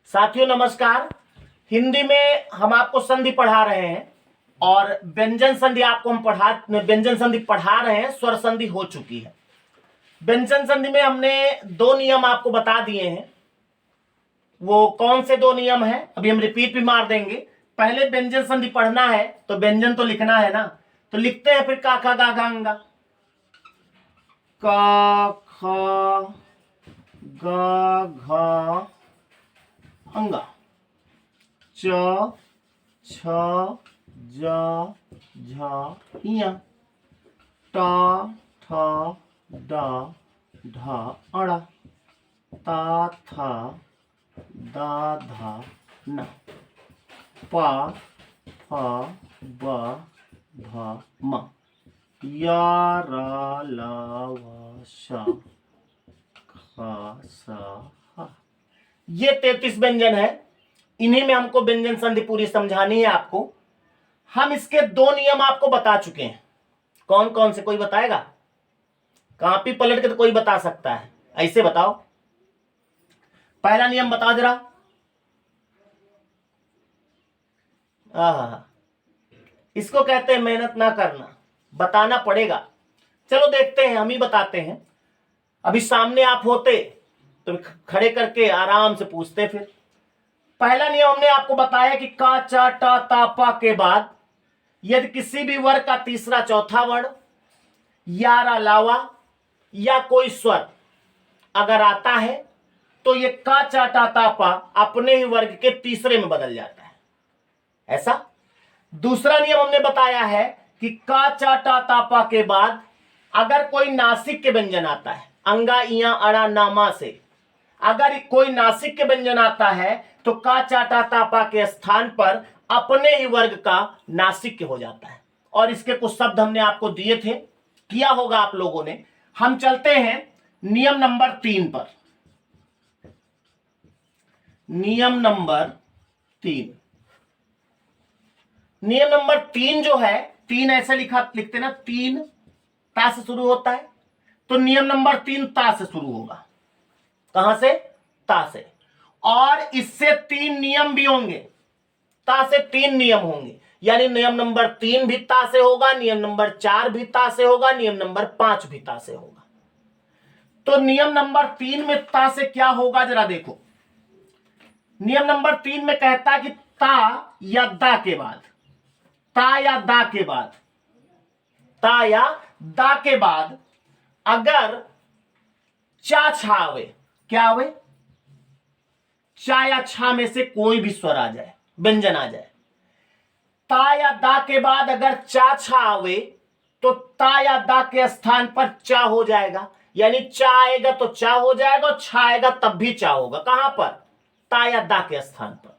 साथियों नमस्कार। हिंदी में हम आपको संधि पढ़ा रहे हैं और व्यंजन संधि आपको हम व्यंजन संधि पढ़ा रहे हैं। स्वर संधि हो चुकी है। व्यंजन संधि में हमने दो नियम आपको बता दिए हैं। वो कौन से दो नियम हैं अभी हम रिपीट भी मार देंगे। पहले व्यंजन संधि पढ़ना है तो व्यंजन तो लिखना है ना, तो लिखते हैं फिर का खा गा घा अंगा। का खा गा घा अंगा, च छ ज झ इया, टा ठा डा ढा अड़ा, ता था दा धा ना, पा फा ब भ म, या रा ला वा शा खा सा हा। ये 33 व्यंजन है। इन्हीं में हमको व्यंजन संधि पूरी समझानी है आपको। हम इसके दो नियम आपको बता चुके हैं। कौन कौन से कोई बताएगा? कॉपी पलट के तो कोई बता सकता है, ऐसे बताओ। पहला नियम बताओ जरा। इसको कहते हैं मेहनत ना करना, बताना पड़ेगा। चलो देखते हैं, हम ही बताते हैं। अभी सामने आप होते तो खड़े करके आराम से पूछते। फिर पहला नियम हमने आपको बताया कि का चा टा ता पा के बाद यदि किसी भी वर्ग का तीसरा चौथा वर्ण या रा लावा या कोई स्वर अगर आता है तो ये का चा टा ता पा अपने ही वर्ग के तीसरे में बदल जाता है। ऐसा दूसरा नियम हमने बताया है कि का चा टा ता पा के बाद अगर कोई नासिक के व्यंजन आता है, अंगा इया अड़ा नामा से अगर कोई नासिक के व्यंजन आता है तो का चा टा ता पा के स्थान पर अपने ही वर्ग का नासिक हो जाता है। और इसके कुछ शब्द हमने आपको दिए थे, किया होगा आप लोगों ने। हम चलते हैं नियम नंबर 3 पर। नियम नंबर 3, नियम नंबर 3 जो है, 3 ऐसे लिखते ना, 3 ता से शुरू होता है, तो नियम नंबर 3 ता से शुरू होगा। कहां से? ता से। और इससे 3 नियम भी होंगे। ता से 3 नियम होंगे, यानी नियम नंबर 3 भी ता से होगा, नियम नंबर 4 भी ता से होगा, नियम नंबर 5 भी ता से होगा। तो नियम नंबर 3 में ता से क्या होगा जरा देखो। नियम नंबर 3 में कहता है कि ता या दा के बाद, ता या दा के बाद, ता या दा के बाद अगर चा छा आवे, क्या आवे? चा या छा में से कोई भी स्वर आ जाए, व्यंजन आ जाए। ता या दा के बाद अगर चा छा आवे तो ता या दा के स्थान पर चा हो जाएगा, यानी चा आएगा तो चा हो जाएगा और छा आएगा तब भी चा होगा। कहां पर? ता या दा के स्थान पर।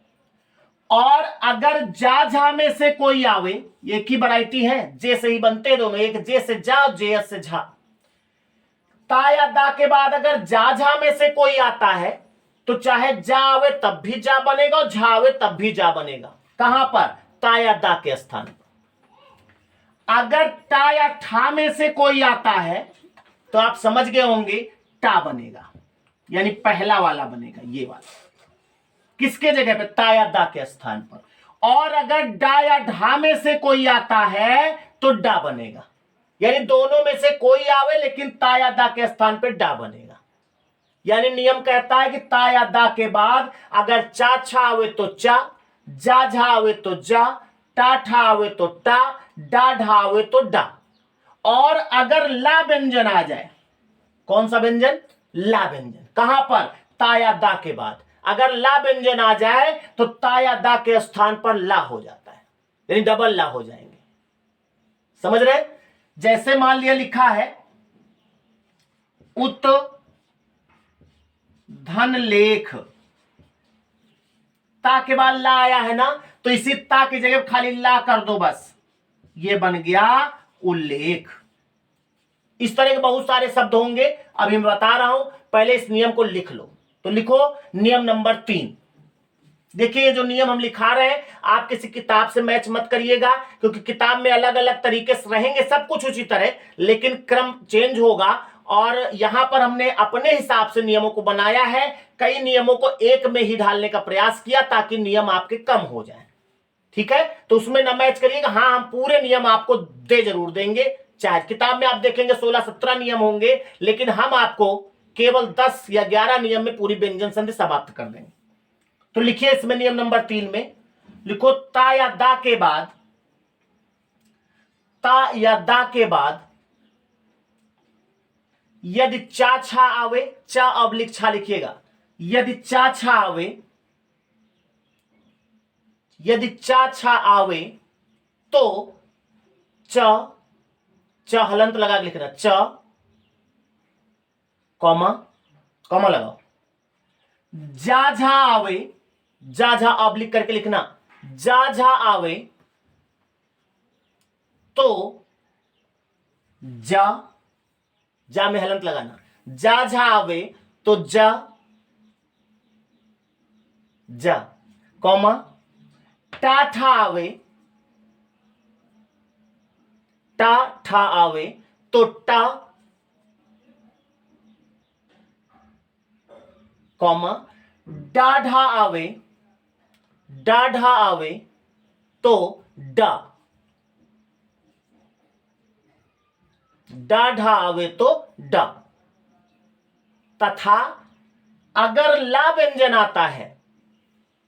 और अगर जा झा में से कोई आवे, एक ही वैरायटी है, जे से ही बनते दोनों, एक जे से जा और जे से झा। ता या दा के बाद अगर जा झा में से कोई आता है तो चाहे जा आवे तब भी जा बनेगा और झा आवे तब भी जा बनेगा। कहां पर? ता या दा के स्थान पर। अगर टा या ठा में से कोई आता है तो आप समझ गए होंगे, टा बनेगा, यानी पहला वाला बनेगा, ये वाला। किसके जगह पे? ता या दा के स्थान पर। और अगर डा या ढा में से कोई आता है तो डा बनेगा, यानी दोनों में से कोई आवे लेकिन ता या दा के स्थान पे डा बनेगा। यानी नियम कहता है कि ता या दा के बाद अगर चा छा आवे तो चा, जा झा आवे तो जा, टा ठा आवे तो टा, डा ढा आवे तो डा। और अगर ला व्यंजन आ जाए, कौन सा व्यंजन? ला व्यंजन। कहां पर? ता या दा के बाद। अगर ला व्यंजन आ जाए तो ता या दा के स्थान पर ला हो जाता है, यानी डबल ला हो जाएंगे। समझ रहे? जैसे मान लिया लिखा है उत धन लेख, ता के बाद ला आया है ना, तो इसी ता की जगह खाली ला कर दो बस, ये बन गया उल्लेख। इस तरह के बहुत सारे शब्द होंगे, अभी मैं बता रहा हूं, पहले इस नियम को लिख लो। तो लिखो नियम नंबर 3। देखिए ये जो नियम हम लिखा रहे हैं आप किसी किताब से मैच मत करिएगा, क्योंकि किताब में अलग अलग तरीके से रहेंगे सब कुछ उसी तरह, लेकिन क्रम चेंज होगा। और यहां पर हमने अपने हिसाब से नियमों को बनाया है। कई नियमों को एक में ही ढालने का प्रयास किया ताकि नियम आपके कम हो जाए। ठीक है, तो उसमें ना मैच करिएगा। हाँ, हम पूरे नियम आपको दे जरूर देंगे, चाहे किताब में आप देखेंगे 16-17 नियम होंगे, लेकिन हम आपको केवल 10 या 11 नियम में पूरी व्यंजन संधि समाप्त कर देंगे। तो लिखिए इसमें नियम नंबर 3 में लिखो, ता या दा के बाद, ता या दा के बाद यदि चा छा आवे, चा ऑब्लिक छा लिखिएगा, यदि चा छा आवे, यदि चा छा आवे तो च हलंत लगा के लिखना, च कॉमा कॉमा लगाओ, जा झा आवे, जा झा ऑब्लिक करके लिखना, जा झा आवे तो जा में हलंत लगाना, जा झा आवे तो जा कॉमा, टा ठा आवे, टा ठा आवे तो टा कॉमा, डा ढा आवे, डा ढा आवे तो डा, डा ढा आवे तो डा, तथा अगर ला व्यंजन आता है,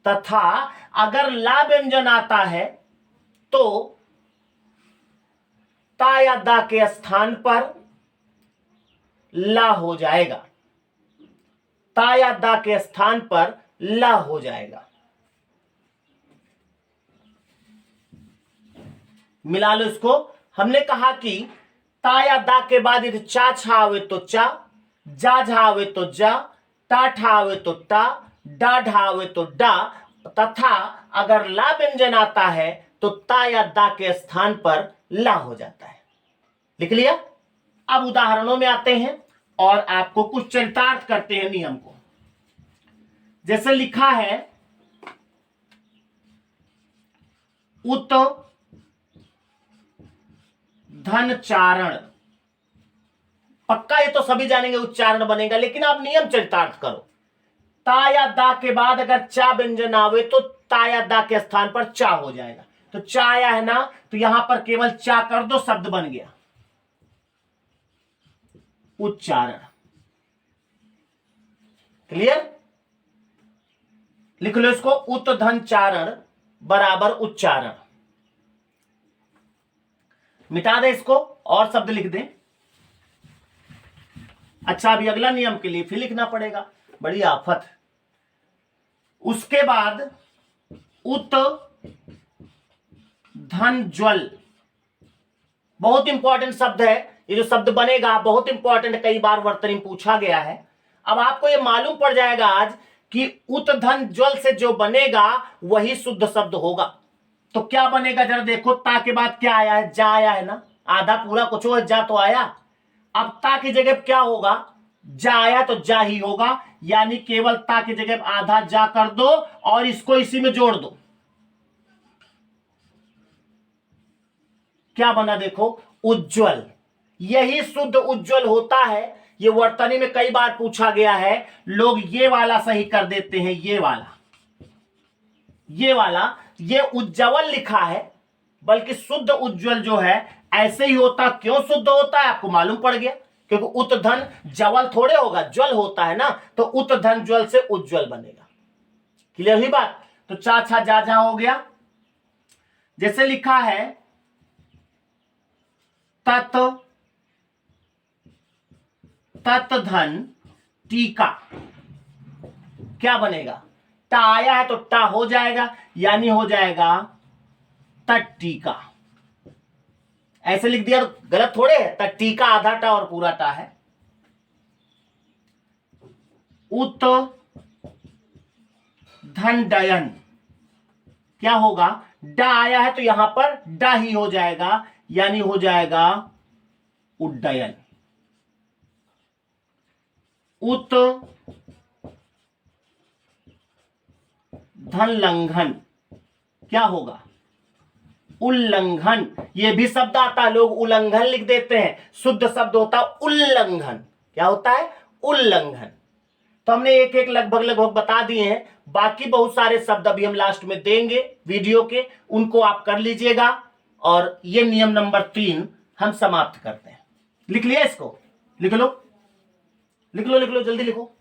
तथा अगर ला व्यंजन आता है तो ता या दा के स्थान पर ला हो जाएगा, ता या दा के स्थान पर ला हो जाएगा। मिला लो इसको। हमने कहा कि ता या दा के बाद यदि चा छा आवे तो चा, जा झा आवे तो जा, टा ठा आवे तो टा, डा ढा आवे तो डा, तथा अगर ला व्यंजन आता है तो ता या दा के स्थान पर ला हो जाता है। लिख लिया। अब उदाहरणों में आते हैं और आपको कुछ चरितार्थ करते हैं नियम को। जैसे लिखा है, उत धन चारण, पक्का ये तो सभी जानेंगे उच्चारण बनेगा, लेकिन आप नियम चरितार्थ करो। ता या दा के बाद अगर चा व्यंजन आवे तो ता या दा के स्थान पर चा हो जाएगा। तो चा आया है ना, तो यहां पर केवल चा कर दो, शब्द बन गया उच्चारण। क्लियर? लिख लो इसको, उत धन चारण बराबर उच्चारण। मिटा दे इसको और शब्द लिख दें। अच्छा, अभी अगला नियम के लिए फिर लिखना पड़ेगा, बड़ी आफत। उसके बाद उत धन ज्वल, बहुत इंपॉर्टेंट शब्द है ये जो शब्द बनेगा, बहुत इंपॉर्टेंट, कई बार वर्तनी में पूछा गया है। अब आपको ये मालूम पड़ जाएगा आज कि उत धन ज्वल से जो बनेगा वही शुद्ध शब्द होगा। तो क्या बनेगा जरा देखो, ता के बाद क्या आया है, जा आया है ना, आधा पूरा कुछ हो, जा तो आया। अब ता की जगह क्या होगा, जा आया तो जा ही होगा, यानी केवल ता की जगह आधा जा कर दो और इसको इसी में जोड़ दो। क्या बना देखो, उज्जवल। यही शुद्ध उज्जवल होता है। ये वर्तनी में कई बार पूछा गया है, लोग ये वाला सही कर देते हैं, ये वाला ये उज्जवल लिखा है, बल्कि शुद्ध उज्जवल जो है ऐसे ही होता। क्यों शुद्ध होता है आपको मालूम पड़ गया, क्योंकि उत धन जवल थोड़े होगा, ज्वल होता है ना, तो उत धन ज्वल से उज्जवल बनेगा। क्लियर हुई बात? तो चा छा जा जा हो गया। जैसे लिखा है, तत् तत् धन टीका, क्या बनेगा, टा आया है तो टा हो जाएगा, यानी हो जाएगा तट्टीका। ऐसे लिख दिया तो गलत थोड़े है, तट्टीका आधा टा और पूरा टा है। उत धन डयन, क्या होगा, डा आया है तो यहां पर डा ही हो जाएगा, यानी हो जाएगा उड्डयन। उत धन लंघन, क्या होगा, उल्लंघन। ये भी शब्द आता है, लोग उल्लंघन लिख देते हैं, शुद्ध शब्द होता है उल्लंघन। क्या होता है, उल्लंघन। तो हमने एक एक लगभग लगभग बता दिए हैं। बाकी बहुत सारे शब्द अभी हम लास्ट में देंगे वीडियो के, उनको आप कर लीजिएगा। और ये नियम नंबर 3 हम समाप्त करते हैं। लिख लिया इसको? लिख लो लिख लो लिख लो, जल्दी लिखो।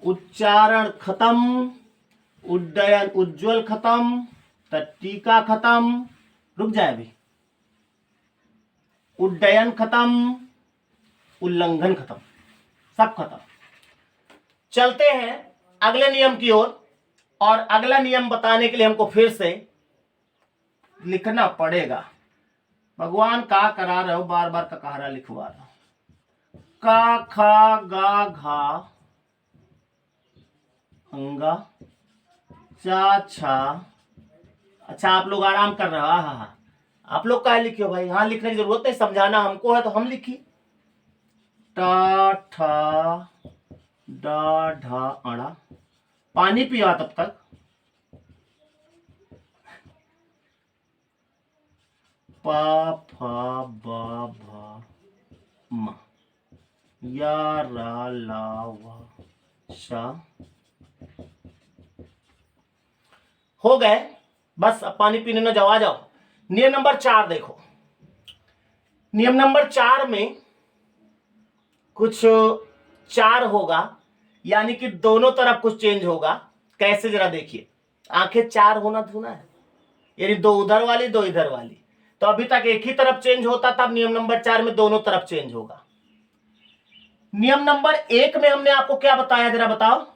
उच्चारण खत्म, उड्डयन उज्जवल खत्म, टीका खत्म, रुक जाए अभी, उड्डयन खत्म, उल्लंघन खत्म, सब खत्म। चलते हैं अगले नियम की ओर। और अगला नियम बताने के लिए हमको फिर से लिखना पड़ेगा। भगवान का करा रहे हो, बार बार का कहारा लिखवा रहा हूं। का खा गा घा अंगा चा छा। अच्छा आप लोग आराम कर रहे हो? हाँ, आप लोग काहे लिखियो भाई? हाँ, लिखने की जरूरत नहीं, समझाना हमको है तो हम लिखी। टा ठा डा ढा अड़ा। पानी पिया तब तक। पा फा बा भा मा या रा ला वा शा। हो गए, बस अब पानी पीने में जाओ, आ जाओ। नियम नंबर 4 देखो। नियम नंबर 4 में कुछ 4 होगा, यानी कि दोनों तरफ कुछ चेंज होगा। कैसे जरा देखिए। आंखें 4 होना धुना है, यानी 2 उधर वाली 2 इधर वाली। तो अभी तक एक ही तरफ चेंज होता था, नियम नंबर 4 में दोनों तरफ चेंज होगा। नियम नंबर 1 में हमने आपको क्या बताया, जरा बताओ।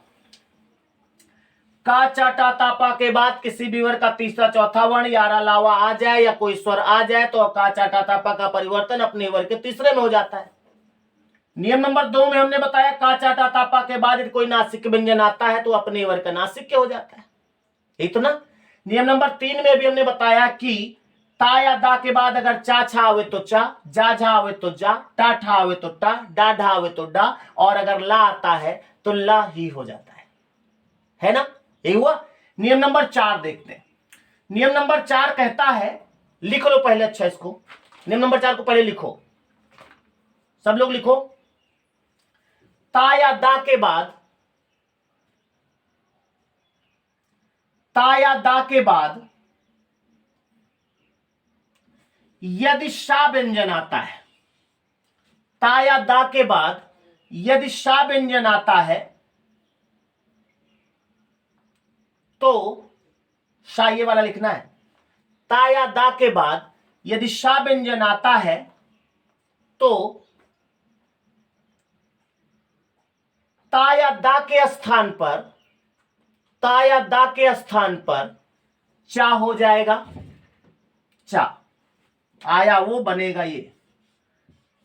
का चा टा ता पा के बाद किसी भी वर्ग का तीसरा चौथा वर्ण यारा लावा आ जाए या कोई स्वर आ जाए तो का चा टा ता पा का परिवर्तन अपने वर्ग के तीसरे में हो जाता है। नियम नंबर 2 में हमने बताया का चा टा ता पा के बाद यदि कोई नासिक व्यंजन आता है तो अपने वर्ग का नासिक हो जाता है। इतना। नियम नंबर 3 में भी हमने बताया कि ता या दा के बाद अगर चा छा आवे तो चा, जा झा आवे तो जा, टा ठा आवे तो टा, डा ढा आवे तो डा, और अगर ला आता है तो ला ही हो जाता है ना? यही हुआ। नियम नंबर 4 देखते हैं। नियम नंबर 4 कहता है, लिख लो पहले अच्छा इसको। नियम नंबर 4 को पहले लिखो, सब लोग लिखो। ता या दा के बाद, ता या दा के बाद यदि शा व्यंजन आता है, ता या दा के बाद यदि शा व्यंजन आता है तो शा ये वाला लिखना है। ता या दा के बाद यदि शा व्यंजन आता है तो ता या दा के स्थान पर, ता या दा के स्थान पर चा हो जाएगा। चा आया वो बनेगा ये।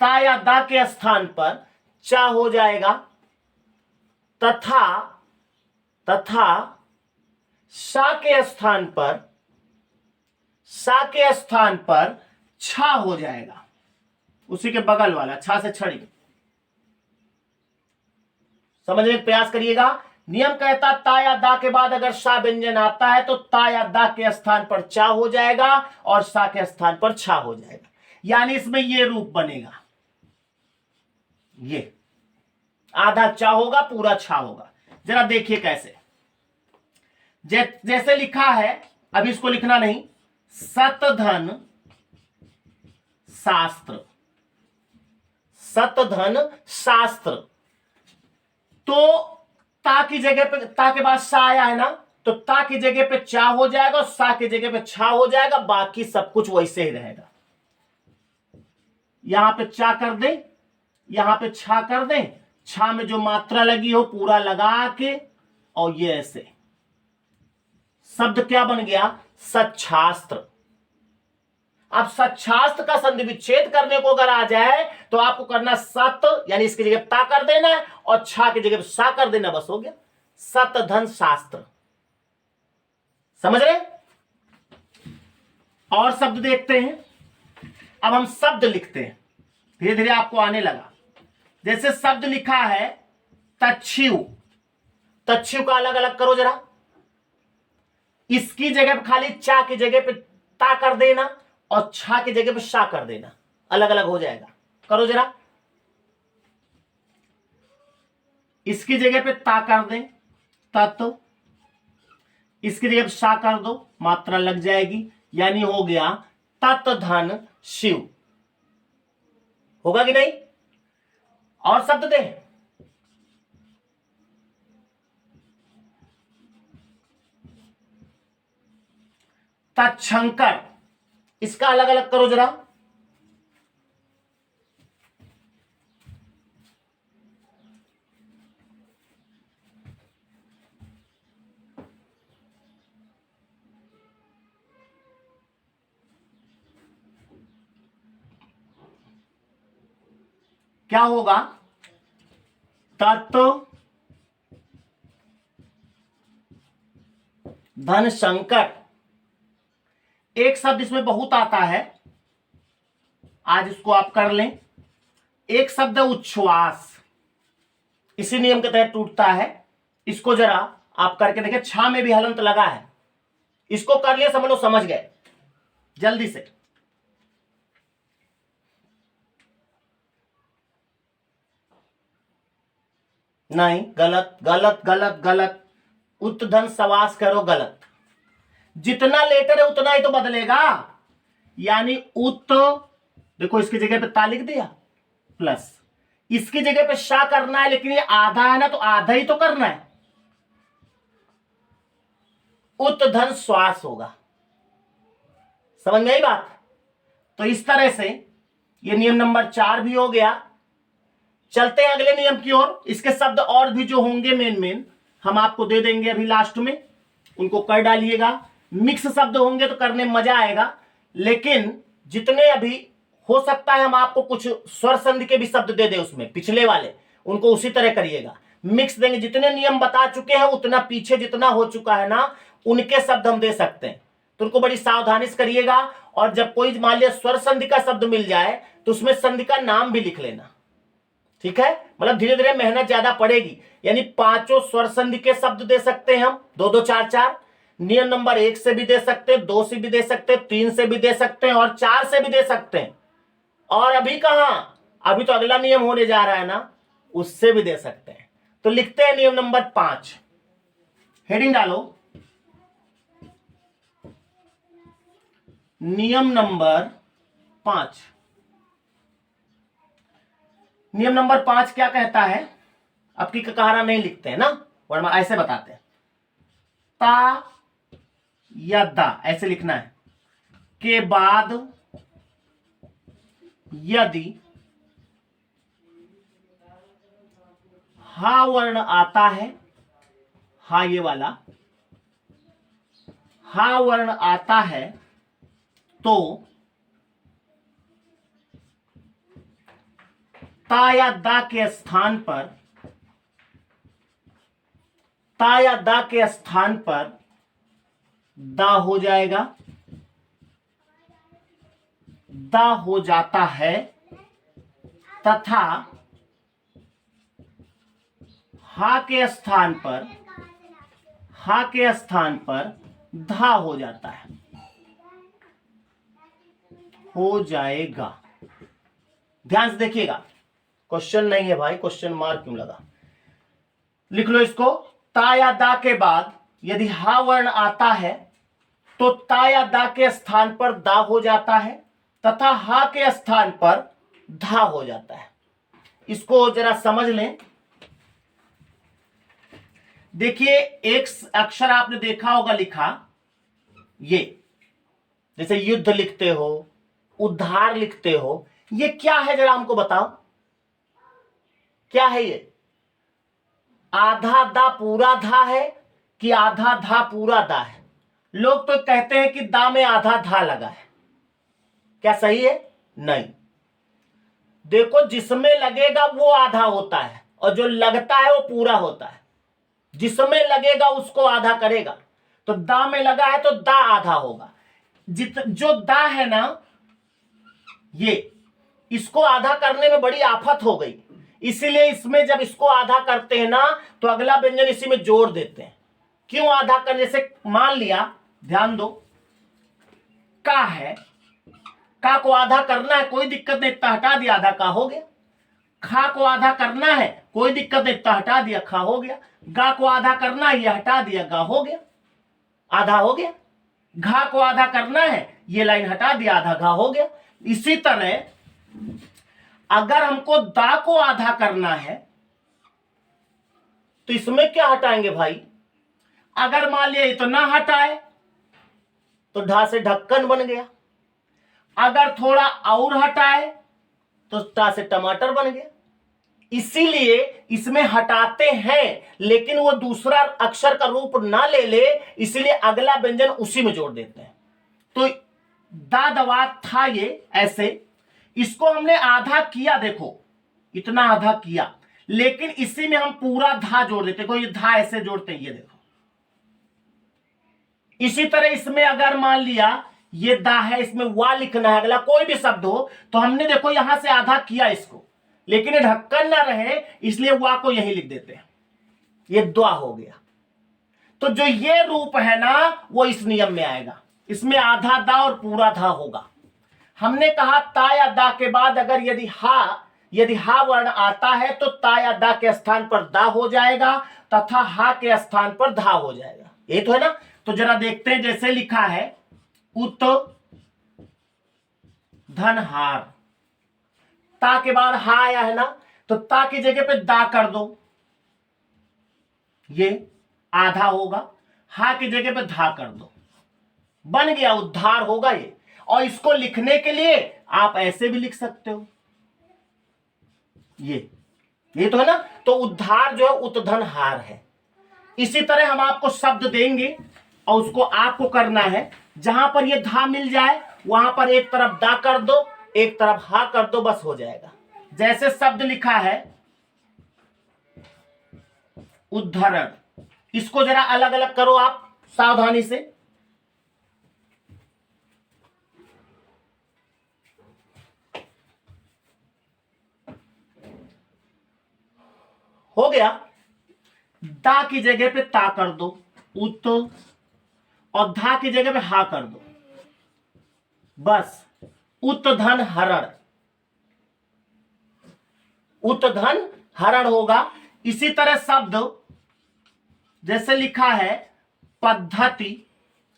ता या दा के स्थान पर चा हो जाएगा तथा शा के स्थान पर, शा के स्थान पर छा हो जाएगा। उसी के बगल वाला छा से छड़ी। समझने का प्रयास करिएगा। नियम कहता ता या दा के बाद अगर शा व्यंजन आता है तो ता या दा के स्थान पर चा हो जाएगा और शा के स्थान पर छा हो जाएगा। यानी इसमें ये रूप बनेगा, ये आधा चा होगा पूरा छा होगा। जरा देखिए कैसे। जैसे लिखा है, अभी इसको लिखना नहीं, सतधन शास्त्र, सतधन शास्त्र। तो ता की जगह पे, ता के बाद सा आया है ना, तो ता की जगह पे चा हो जाएगा और सा की जगह पे छा हो जाएगा। बाकी सब कुछ वैसे ही रहेगा। यहां पे चा कर दे, यहां पे छा कर दे, छा में जो मात्रा लगी हो पूरा लगा के, और ये ऐसे शब्द क्या बन गया? सच्छास्त्र। अब सच्छास्त्र का संधि विच्छेद करने को अगर आ जाए तो आपको करना सत, यानी इसकी जगह ता कर देना है और छा की जगह सा कर देना, बस हो गया सतधन शास्त्र। समझ रहे? और शब्द देखते हैं। अब हम शब्द लिखते हैं, धीरे धीरे आपको आने लगा। जैसे शब्द लिखा है तच्छिव, तच्छिव का अलग अलग करो जरा। इसकी जगह पे खाली चा की जगह पे ता कर देना और छा की जगह पे शा कर देना, अलग अलग हो जाएगा। करो जरा, इसकी जगह पे ता कर दें तत्व, इसकी जगह पे शा कर दो, मात्रा लग जाएगी, यानी हो गया तत् धन शिव। होगा कि नहीं? और शब्द दे, तत्शंकर, इसका अलग अलग करो जरा। क्या होगा? तत्व धन शंकर। एक शब्द इसमें बहुत आता है, आज इसको आप कर लें। एक शब्द है उच्छ्वास, इसी नियम के तहत टूटता है। इसको जरा आप करके देखिए, छा में भी हलंत लगा है, इसको कर लिया, समझ लो समझ गए, जल्दी से। नहीं, गलत गलत गलत गलत, उत्धन सवास करो, गलत। जितना लेटर है उतना ही तो बदलेगा, यानी उत, देखो इसकी जगह पे ता लिख दिया प्लस, इसकी जगह पे शा करना है, लेकिन ये आधा है ना, तो आधा ही तो करना है, उत्धन श्वास होगा। समझ में आई बात? तो इस तरह से ये नियम नंबर 4 भी हो गया। चलते हैं अगले नियम की ओर। इसके शब्द और भी जो होंगे मेन मेन हम आपको दे देंगे अभी लास्ट में, उनको कर डालिएगा। मिक्स शब्द होंगे तो करने में मजा आएगा, लेकिन जितने अभी हो सकता है हम आपको कुछ स्वर संधि के भी शब्द दे दे उसमें, पिछले वाले, उनको उसी तरह करिएगा, मिक्स देंगे। जितने नियम बता चुके हैं उतना पीछे जितना हो चुका है ना, उनके शब्द हम दे सकते हैं, तो उनको बड़ी सावधानी से करिएगा। और जब कोई मान लिया स्वर संधि का शब्द मिल जाए तो उसमें संधि का नाम भी लिख लेना, ठीक है? मतलब धीरे धीरे मेहनत ज्यादा पड़ेगी। यानी 5 स्वर संधि के शब्द दे सकते हैं हम, 2 4 4। नियम नंबर 1 से भी दे सकते हैं, 2 से भी दे सकते हैं, 3 से भी दे सकते हैं और 4 से भी दे सकते हैं। और अभी कहां, अभी तो अगला नियम होने जा रहा है ना, उससे भी दे सकते हैं। तो लिखते हैं नियम नंबर 5, हेडिंग डालो, नियम नंबर 5। नियम नंबर 5 क्या कहता है? अब की कहारा नहीं लिखते हैं ना, वरना ऐसे बताते हैं, ता या दा ऐसे लिखना है, के बाद यदि हा वर्ण आता है, हा ये वाला हा वर्ण आता है, तो ता या दा के स्थान पर, ता या दा के स्थान पर दा हो जाएगा, दा हो जाता है, तथा हा के स्थान पर, हा के स्थान पर धा हो जाता है, हो जाएगा। ध्यान से देखिएगा, क्वेश्चन नहीं है भाई, क्वेश्चन मार्क क्यों लगा? लिख लो इसको, ता या दा के बाद यदि हा वर्ण आता है तो ता या दा के स्थान पर दा हो जाता है, तथा हा के स्थान पर धा हो जाता है। इसको जरा समझ लें। देखिए, एक अक्षर आपने देखा होगा लिखा, ये जैसे युद्ध लिखते हो, उद्धार लिखते हो, ये क्या है जरा हमको बताओ, क्या है ये? आधा दा पूरा धा है कि आधा धा पूरा दा है? लोग तो कहते हैं कि दा में आधा धा लगा है, क्या सही है? नहीं। देखो, जिसमें लगेगा वो आधा होता है और जो लगता है वो पूरा होता है। जिसमें लगेगा उसको आधा करेगा, तो दा में लगा है तो दा आधा होगा। जो दा है ना, ये इसको आधा करने में बड़ी आफत हो गई, इसीलिए इसमें जब इसको आधा करते हैं ना तो अगला व्यंजन इसी में जोड़ देते हैं। क्यों आधा करने से? मान लिया, ध्यान दो, का है, का को आधा करना है, कोई दिक्कत नहीं, इतना हटा दिया, आधा का हो गया। खा को आधा करना है, कोई दिक्कत नहीं, इतना हटा दिया, खा हो गया। गा को आधा करना है, ये हटा दिया, गा हो गया, आधा हो गया। घा को आधा करना है, ये लाइन हटा दिया, आधा घा हो गया। इसी तरह अगर हमको दा को आधा करना है तो इसमें क्या हटाएंगे भाई? अगर मान लिया इतना हटाए तो ढा से ढक्कन बन गया, अगर थोड़ा और हटाए तो टा से टमाटर बन गया। इसीलिए इसमें हटाते हैं लेकिन वो दूसरा अक्षर का रूप ना ले ले, इसलिए अगला व्यंजन उसी में जोड़ देते हैं। तो दा दवा था ये ऐसे, इसको हमने आधा किया, देखो इतना आधा किया, लेकिन इसी में हम पूरा धा जोड़ देते, कोई धा ऐसे जोड़ते हैं, ये देखो। इसी तरह इसमें अगर मान लिया ये दा है, इसमें वा लिखना है, अगला कोई भी शब्द हो तो हमने देखो यहां से आधा किया इसको, लेकिन ये ढक्कन ना रहे इसलिए वा को यही लिख देते हैं, ये द्वा हो गया। तो जो ये रूप है ना वो इस नियम में आएगा, इसमें आधा दा और पूरा धा होगा। हमने कहा ता या दा के बाद अगर यदि हा वर्ण आता है तो ता या दा के स्थान पर दा हो जाएगा तथा हा के स्थान पर धा हो जाएगा, ये तो है ना। तो जरा देखते हैं, जैसे लिखा है उत धनहार, ता के बाद हा आया है ना, तो ता की जगह पे दा कर दो, ये आधा होगा, हा की जगह पे धा कर दो, बन गया, उद्धार होगा ये। और इसको लिखने के लिए आप ऐसे भी लिख सकते हो, ये तो है ना। तो उद्धार जो है उत्धनहार है। इसी तरह हम आपको शब्द देंगे और उसको आपको करना है, जहां पर ये धा मिल जाए वहां पर एक तरफ दा कर दो, एक तरफ हा कर दो, बस हो जाएगा। जैसे शब्द लिखा है उद्धरण, इसको जरा अलग अलग करो आप सावधानी से। हो गया, दा की जगह पे ता कर दो उत, और धा की जगह पे हा कर दो, बस उत्धन हरण, उत्धन हरण होगा। इसी तरह शब्द जैसे लिखा है पद्धति,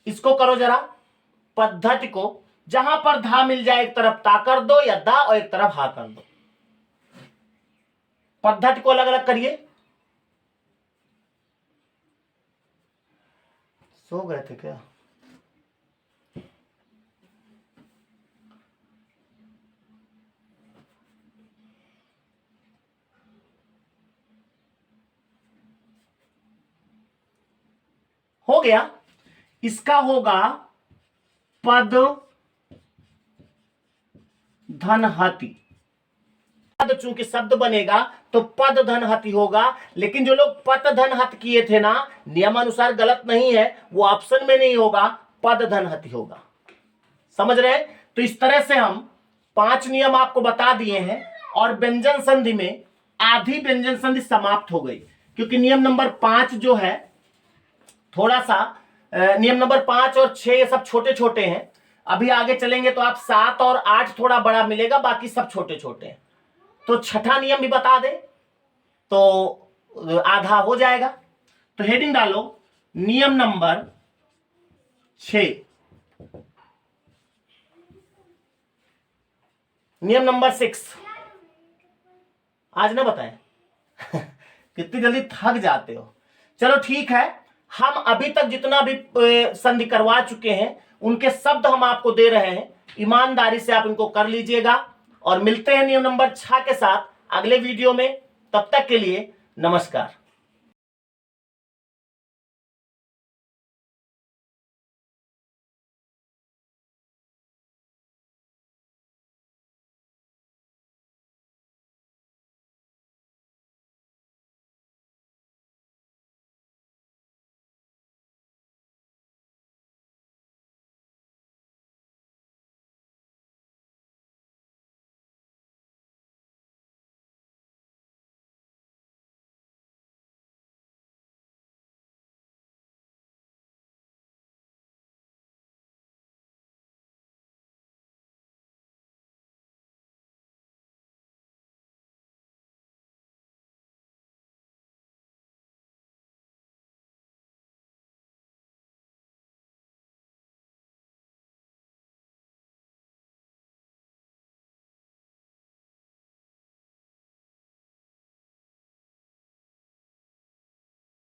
इसको करो जरा, पद्धति को जहां पर धा मिल जाए एक तरफ ता कर दो या दा और एक तरफ हा कर दो, पद्धति को अलग अलग करिए। सो गए थे क्या? हो गया, इसका होगा पद धनहति। पद चूंकि शब्द बनेगा तो पद धनहति होगा, लेकिन जो लोग पद धनहत किए थे ना, नियमानुसार गलत नहीं है, वो ऑप्शन में नहीं होगा, पद धनहति होगा। समझ रहे? तो इस तरह से हम 5 नियम आपको बता दिए हैं और व्यंजन संधि में आधी व्यंजन संधि समाप्त हो गई, क्योंकि नियम नंबर 5 जो है थोड़ा सा, नियम नंबर 5 और 6 ये सब छोटे छोटे हैं। अभी आगे चलेंगे तो आप 7 और 8 थोड़ा बड़ा मिलेगा, बाकी सब छोटे छोटे हैं। तो छठा नियम भी बता दे तो आधा हो जाएगा। तो हेडिंग डालो नियम नंबर 6, नियम नंबर 6 आज ना बताएं कितनी जल्दी थक जाते हो। चलो ठीक है, हम अभी तक जितना भी संधि करवा चुके हैं उनके शब्द हम आपको दे रहे हैं, ईमानदारी से आप इनको कर लीजिएगा। और मिलते हैं नियम नंबर 6 के साथ अगले वीडियो में। तब तक के लिए नमस्कार।